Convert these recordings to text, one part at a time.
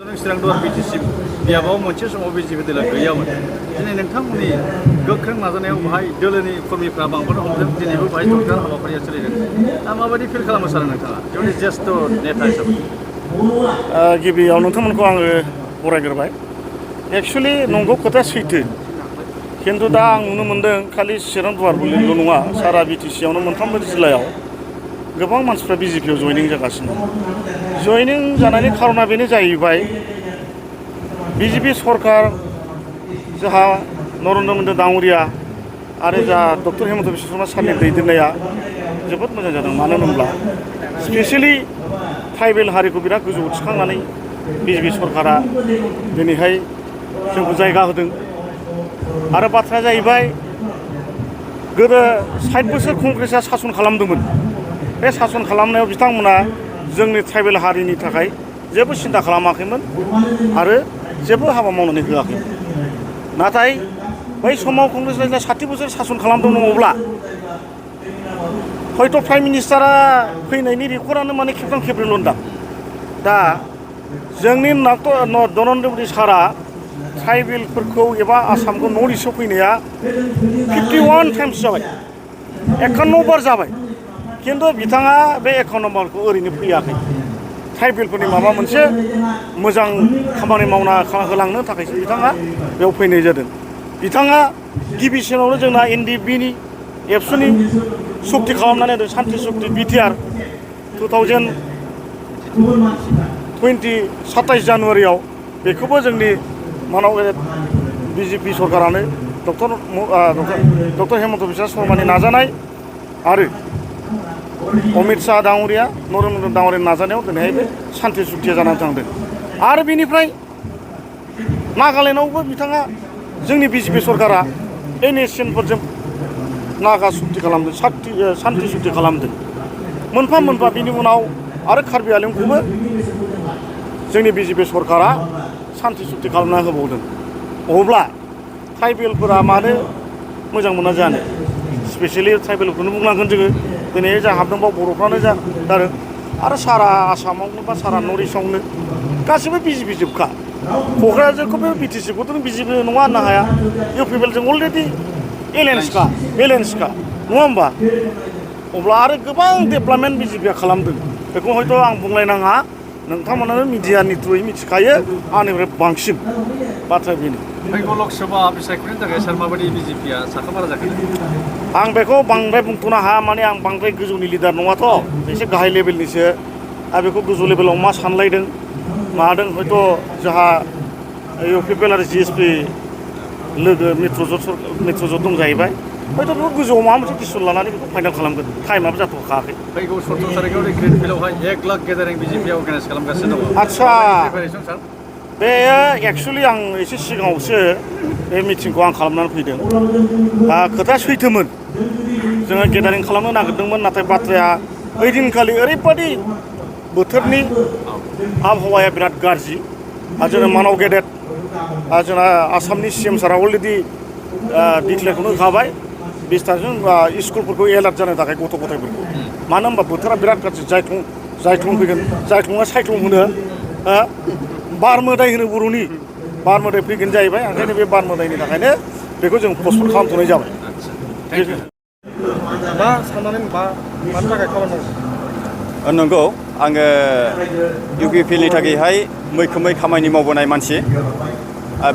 चिरांदुवार BTC बियाबाव मोनसे समाव BJP दोला गैयामोन दिनै नोंथांमोननि गोख्रों नाजानायाव बाहाय दोलोनि कर्मीफ्रा बांबोनो हमदों दिनैबो बाहाय जथार हाबाफारिया सोलिदों दा माबायदि फिल खालामो सार नोंथाङा जोंनि ज्येष्ठ नेता हिसाबै गिबियाव नोंथांमोनखौ आङो बरायग्रोबाय एक्सुवेलि नंगौ खोथाया सैथो खिन्थु दा आं नुनो मोन्दों खालि चिरांदुवारल' नङा सारा बिटिसियावनो मोनफ्रोमबो जिल्लायाव गोबां मानसिफ्रा बिजेपियाव जयनिं जागासिनो जयनिं जानायनि खारना बेनो जाहैबाय बिजेपि सरकार जोंहा नरेन्द्र मदि दाङ'रिया आरो जा डक्टर हेमन्त बिश्व शर्मा सारनि दैदेननाया जोबोद मोजां जादों मानो होनोब्ला स्पेसियेलि ट्राइबेल हारिखौ बिराद गोजौआव थिखांनानै बिजेपि सरकारा दिनैहाय जोंखौ जायगा होदों आरो बाथ्राया जाहैबाय गोदो 60 बोसोर कंग्रेसआ सासन खालामदोंमोन बे सासन खालामनायाव बिथांमोना जोंनि ट्राइबेल हारिनि थाखाय जेबो सिन्था खालामाखैमोन आरो जेबो हाबा मावनानै होआखैमोन नाथाय बै समाव कंग्रेस रायजोआ 60 बोसोर सासन खालामदोंमोन अब्ला हयथ' प्राइम मिनिस्टारा फैनायनि रेकर्डआनो माने खेबथाम खेबब्रैल' होनदां दा जोंनि नरेन्द्र मदि सारा ट्राइबेलफोरखौ एबा आसामखौ नर्थ इस्टआव फैनाया 51 टाइम्स जाबाय 51 बार जाबाय खिन्थु बिथाङा बे 51 बारखौ ओरैनो फैयाखै ट्राइबेलफोरनि माबा मोनसे मोजां खामानि मावना होलांनो थाखायसो बिथाङा बेयाव फैनाय जादों बिथाङा गिबिसिनावनो जोंना एनडिएफबिनि एबसुनि सक्ति खालामनानै होदों सान्ति सक्ति बिटिआर 27 जानुवारियाव बेखौबो जोंनि मानाव बिजेपि सरकारानो डक्टर हेमन्त बिश्व शर्मानि नाजानाय आरो अमित शाह दाङ'रिया नरेन्द्र मदि दाङ'रियानि नाजानायाव दिनैहाय बे सान्ति सुक्तिया जानानै थांदों आरो बेनिफ्राय नागालेण्डआवबो बिथाङा जोंनि बिजेपि सरकारा एनएसएनफोरजों नागा सुक्ति खालामदों सान्ति सुक्ति खालामदों मोनफा मोनफा बिनि उनाव आरो कार्बि आंलंखौबो जोंनि बिजेपि सरकारा सान्ति सुक्ति खालामना होबावदों अब्ला ट्राइबेलफोरा मानो मोजां मोना जानो स्पेसियेलि ट्राइबेलखौनो बुंनांगोन जोङो दिनै जा हाबदोंबा बर'फ्रानो जादों आरो सारा आसामावनो बा सारा नर्थ इस्टआवनो गासैबो बिजेपि जोबखा क'क्राझारखौ बे बिटिसिखौथ' बिजेपि नङा होननो हाया इउपिपिएलजों अलरेडि बेलेन्सखा नङा होमबा अब्ला आरो गोबां डेभेलपमेन्ट बिजेपिया खालामदों बेखौ हयथ' आं बुंलायनाङा नोंथांमोनानो मिडियानि थ्रुयै मिथिखायो आंनिफ्राय बांसिन बाथ्राया बेनो फैगौ लकसभा बिसायख'थिनि थाखाय सार माबायदि बिजेपिया साखाफारा जाखो आं बेखौ बांद्राय बुंथ'नो हाया माने आं बांद्राय गोजौनि लिडार नङाथ' एसे गाहाय लेभेलनिसो आरो बेखौ गोजौ लेभेलाव मा सानलायदों मादों हयथ' जोंहा इउपिपिएल आरो जिएसपि लोगो मित्रजोट दं जाहैबाय हयथ' बेखौ गोजौआव माबा मोनसे डिसिसन लानानै बेखौ फाइनाल खालामगोन टाइमाबो जाथ'खायाखै फैगौ 17 थारिखआव ग्रिन फिल्डआवहाय 1 लाख गेदारिं बिजेपिया अर्गानाइज खालामगासिनो दङ आदसा सार बेयो एक्सुवेलि आं एसे सिगाङावसो बे मिटिंखौ आं खालामनानै फैदों खोथाया सैथोमोन जोङो गेदारिं खालामनो नागिरदोंमोन नाथाय बाथ्राया ओइदिनखालि ओरैबादि बोथोरनि आबहावाया बिराद गाज्रि आरो जोंना मानाव गेदेर जोंना आसामनि सिएम सारा अलरेडि डिक्लेयारखौनो होखाबाय 20 तारिखजों स्कुलफोरखौ एलार्ट जानो थाखाय गथ' गथायफोरखौ मानो होनबा बोथोरा बिराद गाज्रि जायख्लं फैगोन जायख्लङा सायख्लं होनो बार मोदाय होनो बर'नि बार मोदाय फैगोन जाहैबाय ओंखायनो बे बार मोदायनि थाखायनो बेखौ जों पस्टपन खालामथ'नाय जाबाय मा साननानै मानि थाखाय खालामनांगौ नंगौ आङो इउपिपिएलनि थाखायहाय मैखोमै खामानि मावबोनाय मानसि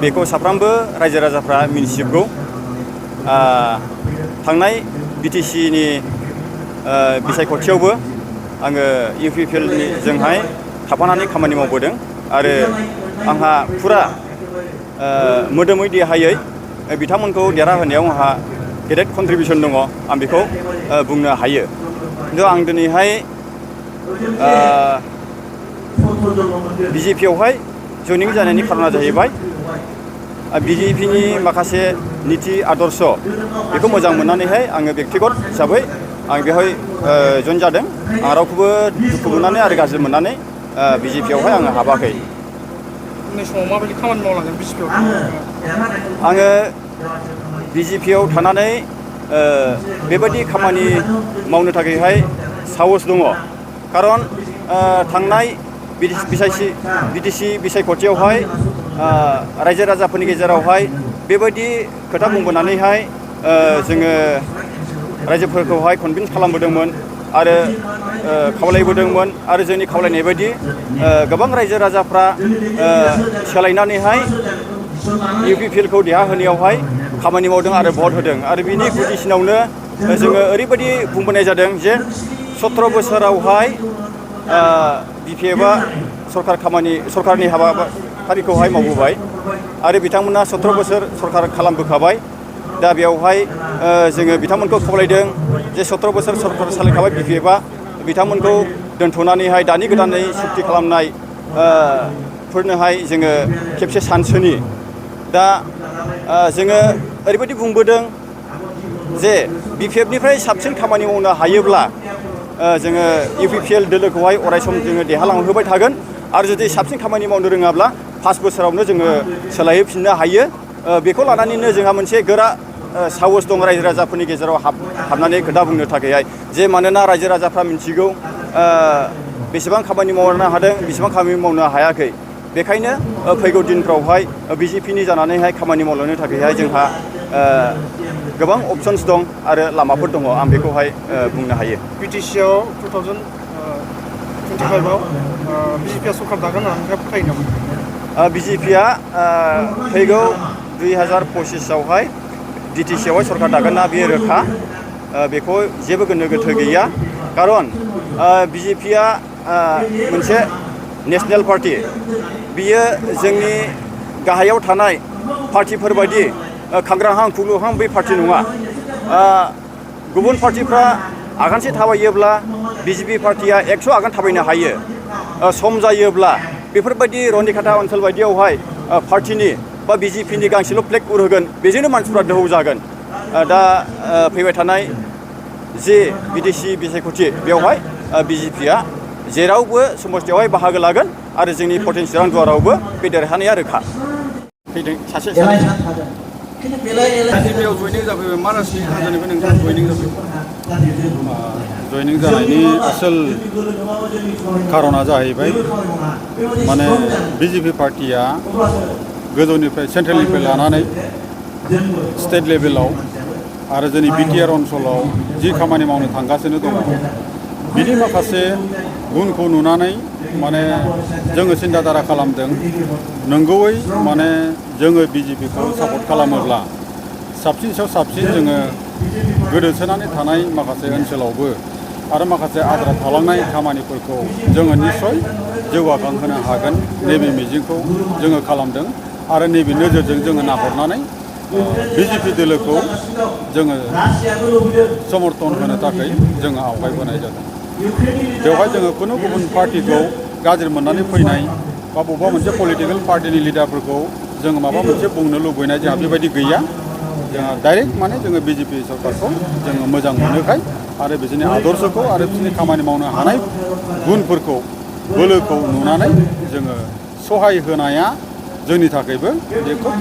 बेखौ साफ्रोमबो रायजो राजाफ्रा मिन्थिजोबगौ थांनाय बिटिसिनि बिसायख'थियावबो आङो इउपिपिएलनिजोंहाय थाफानानै खामानि मावबोदों आरो आंहा फुरा मोदोमै देहायै बिथांमोनखौ देरहाहोनायाव आंहा गेदेर कन्ट्रिबिउसन दङ आं बेखौ बुंनो हायो खिन्थु आं दिनैहाय बिजेपियावहाय जयनिं जानायनि खारना जाहैबाय बिजेपिनि माखासे निति आदर्श बेखौ मोजां मोननानैहाय आङो बेक्तिगत हिसाबै आं बेवहाय जइन जादों आं रावखौबो दुखु मोननानै आरो गाज्रि मोननानै बिजेपियावहाय आङो हाबाखै उननि समाव माबायदि खामानि मावलांगोन बिजेपियाव आङो बिजेपियाव थानानै बेबायदि खामानि मावनो थाखायहाय साहस दङ खारन थांनाय बिटिसि बिसायख'थियावहाय रायजो राजाफोरनि गेजेरावहाय बेबायदि खोथा बुंबोनानैहाय जोङो रायजोफोरखौहाय कनभिन्स खालामबोदोंमोन आरो खावलायबोदोंमोन आरो जोंनि खावलायनाय बायदि गोबां रायजो राजाफ्रा सोलायनानैहाय UPPLखौ देरहाहोनायावहाय खामानि मावदों आरो भट होदों आरो बिनि गुदिसिनावनो जोङो ओरैबायदि बुंबोनाय जादों जे 17 बोसोरावहाय BPFआ सरकारनि हाबाफारिखौहाय मावबोबाय आरो बिथांमोना 17 बोसोर सरकार खालामबोखाबाय दा बेवहाय जोङो बिथांमोनखौ खावलायदों जे 17 बोसोर सरकार सालायखाबाय BPFआ बिथांमोनखौ दोनथ'नानैहाय दानि गोदानै सुक्ति खालामनाय फोरनोहाय जोङो खेबसे सानसोनि दा जोङो ओरैबायदि बुंबोदों जे BPFनिफ्राय साबसिन खामानि मावनो हायोब्ला जोङो UPPL दोलोखौहाय अरायसम जोङो देरहालांहोबाय थागोन आरो जुदि साबसिन खामानि मावनो रोङाब्ला 5 बोसोरावनो जोङो सोलायहोफिननो हायो बेखौ लानानैनो जोंहा मोनसे गोरा साहस दं रायजो राजाफोरनि गेजेराव हाबनानै खोथा बुंनो थाखायहाय जे मानोना रायजो राजाफ्रा मिथिगौ बेसेबां खामानि मावनो हादों बेसेबां खामानि मावनो हायाखै बेखायनो फैगौ दिनफ्रावहाय BJPनि जानानैहाय खामानि मावलांनो थाखायहाय जोंहा गोबां अपसन्स दं आरो लामाफोर दङ आं बेखौहाय बुंनो हायो बिटिसिआव 2025आव BJPआ सरकार दागोन होननानै फोथायो नामा BJPआ फैगौ 2025आवहाय DTCआवहाय सरकार दागोन ना बेयो रोखा बेखौ जेबो गोनो गोथो गैया खारन BJPआ मोनसे नेशनेल पार्टी बियो जोंनि गाहायाव थानाय पार्टीफोर बायदि खांग्राहां खुग्लुहां बे पार्टी नङा गुबुन पार्टीफ्रा आगानसे थाबायोब्ला BJP पार्टीया 100 आगान थाबायनो हायो सम जायोब्ला बेफोरबायदि रनिखाटा ओनसोल बायदियावहाय पार्टीनि बा BJPनि गांसेल' फ्लेग उरहोगोन बेजोंनो मानसिफ्रा दोहौ जागोन दा फैबाय थानाय जे बिदेशि बिसायख'थि बेवहाय BJPआ जेरावबो समस्थियावहाय बाहागो लागोन आरो जोंनि पटेन्सियेल दुवारावबो बे देरहानाया रोखा फैदों सासे BJPआव जयनिं जाफैबाय मा राजनितिक हान्जानिफ्राय नोंथाङा जयनिं जाफैबाय जयनिं जानायनि आसोल खारना जाहैबाय माने BJP पार्टीया गोजौनिफ्राय सेन्ट्रेलनिफ्राय लानानै स्टेट लेभेलाव आरो जोंनि BTR ओनसोलाव जि खामानि मावनो थांगासिनो दङ बिनि माखासे गुनखौ नुनानै माने जोङो सिन्ताधारा खालामदों नंगौयै माने जोङो BJPखौ सापर्ट खालामोब्ला साबसिन सायाव साबसिन जोङो गोदोसोनानै थानाय माखासे ओनसोलावबो आरो माखासे आद्रा थालांनाय खामानिफोरखौ जोङो निस्सय जौगाखांहोनो हागोन नैबे मिजिंखौ जोङो खालामदों आरो नैबे नोजोरजों जोङो नाहरनानै BJP दोलोखौ जोङो समर्थन होनो थाखाय जोङो आवगायबोनाय जादों बेवहाय जोङो खुनु गुबुन पार्टीखौ गाज्रि मोननानै फैनाय बा बबेबा मोनसे पलिटिकेल पार्टीनि लिडारफोरखौ जोङो माबा मोनसे बुंनो लुबैनाय जोंहा बेबायदि गैया जोंहा डाइरेक्ट माने जोङो BJP सरकारखौ जोङो मोजां मोनोखाय आरो बिसोरनि आदर्शखौ आरो बिसोरनि खामानि मावनो हानाय गुनफोरखौ बोलोखौ नुनानै जोङो सहाय होनाया जोंनि थाखायबो बेखौ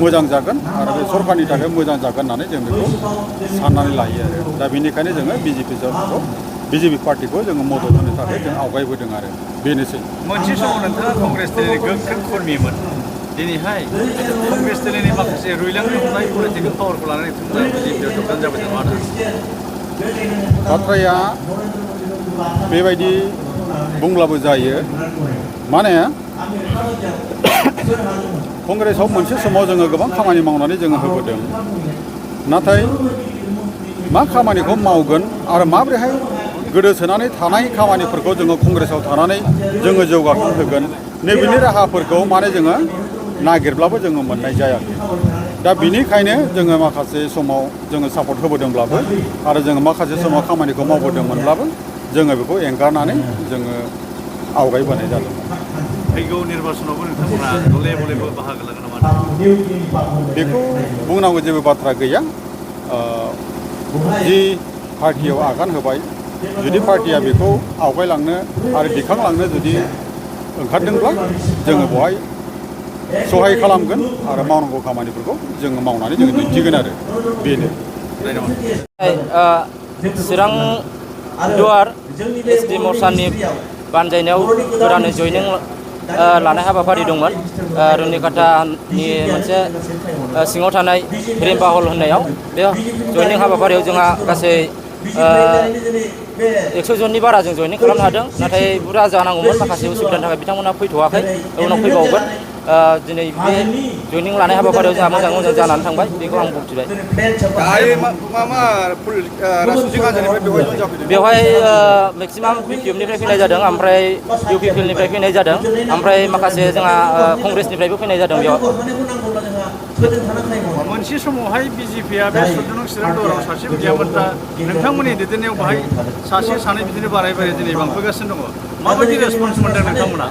मोजां जागोन आरो बे सरकारनि थाखाय मोजां जागोन होननानै जों बेखौ साननानै लायो आरो दा बेनिखायनो जोङो BJP पार्टीखौ जोङो मदद होनो थाखाय जों आवगायबोदों आरो बेनोसै मोनसे समाव नोंथाङा कंग्रेस दोलोनि गोख्रों कर्मिमोन दिनैहाय कंग्रेस दोलोनि माखासे रुइलांनो हमनाय पलिटिकेल पावारखौ लानानै नोंथाङा BJPआव जगदान जाबाय नामा बाथ्राया बेबायदि बुंब्लाबो जायो माने कंग्रेसआव मोनसे समाव जोङो गोबां खामानि मावनानै जोङो होबोदों नाथाय मा खामानिखौ मावगोन आरो माबोरैहाय गोदोसोनानै थानाय खामानिफोरखौ जोङो कंग्रेसआव थानानै जोङो जौगाखांहोगोन नैबेनि राहाफोरखौ माने जोङो नागिरब्लाबो जोङो मोननाय जायाखै दा बिनिखायनो जोङो माखासे समाव जोङो सापर्ट होबोदोंब्लाबो आरो जोङो माखासे समाव खामानिखौ मावबोदोंमोनब्लाबो जोङो बेखौ एंगारनानै जोङो आवगायबोनाय जादों फैगौ निर्बाचनावबो नोंथांमोना गले गलेबो बाहागो लागोन नामा बेखौ बुंनांगौ जेबो बाथ्रा गैया जि पार्टियाव आगान होबाय जुदि पार्टिया बेखौ आवगायलांनो आरो दिखांलांनो जुदि ओंखारदोंब्ला जोङो बेवहाय सहाय खालामगोन आरो मावनांगौ खामानिफोरखौ जोङो मावनानै जोङो दिन्थिगोन आरो बेनो चिरां दुवार एसटि मर्चानि बानजायनायाव गोदानै जयनिं लानाय हाबाफारि दंमोन रुनिकाटानि मोनसे सिङाव थानाय रिम्बा हल होननायाव बे जयनिं हाबाफारियाव जोंहा गासै 100 जननि बारा जों जयनिं खालामनो हादों नाथाय बुरजा जानांगौमोन माखासे उसुबिदानि थाखाय बिथांमोना फैथ'वाखै उनाव फैबावगोन दिनै बे जयनिं लानाय हाबाफारियाव जोंहा मोजां जानानै थांबाय बेखौ आं बुंथिबाय बेवहाय मेक्सिमाम बिपिएफनिफ्राय फैनाय जादों ओमफ्राय इउपिपिएलनिफ्राय फैनाय जादों ओमफ्राय माखासे जोंहा कंग्रेसनिफ्रायबो फैनाय जादों बेयाव मोनसे समावहाय बिजेपिआ बे सुदुनुं चिरांदुवाराव सासेबो गैयामोन दा नोंथांमोननि दैदेननायाव बाहाय सासे सानै बिदिनो बाराय दिनै बांबोगासिनो दङ माबायदि रेसपन्स मोनदों नोंथांमोना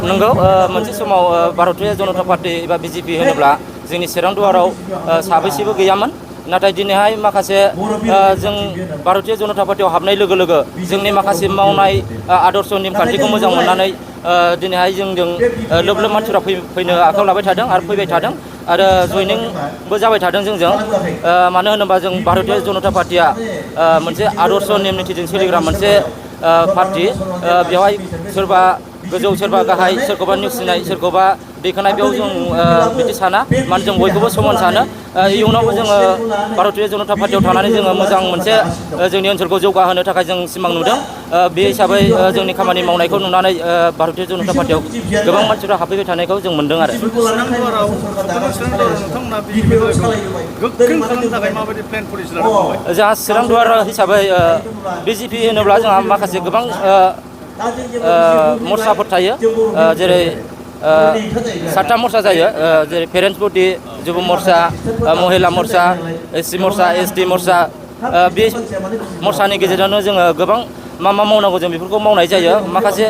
नंगौ मोनसे समाव भारतीय जनता पार्टी एबा बिजेपि होनोब्ला जोंनि चिरांदुवाराव साबैसेबो गैयामोन नाथाय दिनैहाय माखासे जों भारतीय जनता पार्टीयाव हाबनाय लोगो लोगो जोंनि माखासे मावनाय आदर्श नेमखान्थिखौ मोजां मोननानै दिनैहाय जोंजों लोब लोब मानसिफ्रा फैनो आखायाव लाबाय थादों आरो फैबाय थादों आरो जयनिंबो जाबाय थादों जोंजों मानो होनोबा जों भारतीय जनता पार्टीया मोनसे आदर्श नेम निथिजों सोलिग्रा मोनसे पार्टी बेवहाय सोरबा गोजौ सोरबा गाहाय सोरखौबा नेवसिनाय सोरखौबा दैखांनाय बेयाव जों बिदि साना मानो जों बयखौबो समान सानो इयुनावबो जोङो भारतीय जनता पार्टीयाव थानानै जोङो मोजां मोनसे जोंनि ओनसोलखौ जौगाहोनो थाखाय जों सिमां नुदों बे हिसाबै जोंनि खामानि मावनायखौ नुनानै भारतीय जनता पार्टीयाव गोबां मानसिफ्रा हाबफैबाय थानायखौ जों मोन्दों आरो जोंहा चिरांदुवार हिसाबै बिजेपि होनोब्ला जोंहा माखासे गोबां मर्चाफोर थायो जेरै 7टा मर्चा जायो जेरै पेरेन्टस बडि जुब मर्चा महिला मर्चा एससि मर्चा एसटि मर्चा बे मर्चानि गेजेरजोंनो जोङो गोबां मा मावनांगौ जों बेफोरखौ मावनाय जायो माखासे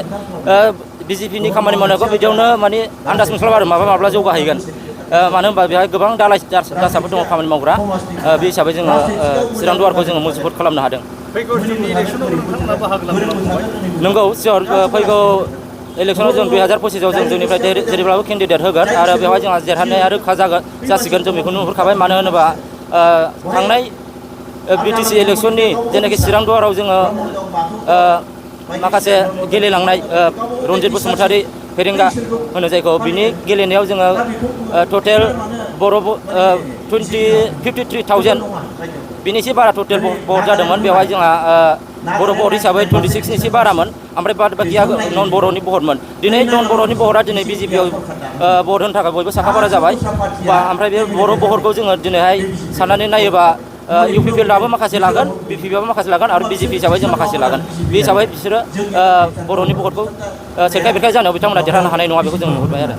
बिजेपिनि खामानि मावनायखौ बिदियावनो माने आन्दाज मोनस्लाबा आरो माब्ला जौगाहैगोन मानो होनबा बेहाय गोबां दासाफोर दङ खामानि मावग्रा बे हिसाबै जोङो चिरांदुवारखौ जोङो मजबुत खालामनो हादों नंगौ सियर फैगौ इलेक्सनाव जों 2025आव जों जोंनिफ्राय जेरैब्लाबो केन्डिडेट होगोन आरो बेवहाय जोंहा देरहानाया रोखा जासिगोन जों बेखौ नुहुरखाबाय मानो होनोबा थांनाय बिटिसि इलेक्सननि जेनाखि चिरांदुवाराव जोङो माखासे गेलेलांनाय रन्जित बसुमतारी फेरेंगा होनो जायखौ बिनि गेलेनायाव जोङो टटेल बर' 53,000 बिनि एसे बारा टटेल भट जादोंमोन बेवहाय जोंहा बर' भट हिसाबै 26नि एसे बारामोन ओमफ्राय बाद बाखिया नन बर'नि भटमोन दिनै नन बर'नि भटआ दिनै बिजेपियाव भट होनो थाखाय बयबो साखाफारा जाबाय ओमफ्राय बे बर' भटखौ जोङो दिनैहाय साननानै नायोबा इउपिपिएलआबो माखासे लागोन बिपिपिआबो माखासे लागोन आरो बिजेपि हिसाबै जों माखासे लागोन बे हिसाबै बिसोरो बर'नि भटखौ सेरखाय बेरखाय जानायाव बिथांमोना देरहानो हानाय नङा बेखौ जों नुहुरबाय आरो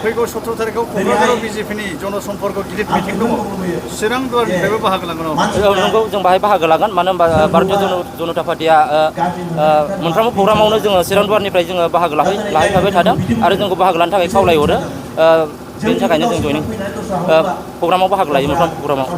फैगौ 17 तारिखआव क'क्राझाराव बिजेपिनि जनसम्पर्क गिदिर मिटिं दङ चिरांदुवारनिफ्रायबो बाहागो लागोन नंगौ जों बाहाय बाहागो लागोन मानो होनबा भारतीय जनता पार्टीया मोनफ्रोमबो प्रग्रामावनो जोङो चिरांदुवारनिफ्राय जोङो बाहागो लाहैफाबाय थादों आरो जोंखौ बाहागो लानो थाखाय खावलायहरो बेनि थाखायनो जों जयनिं प्रग्रामाव बाहागो लायो मोनफ्रोमबो प्रग्रामाव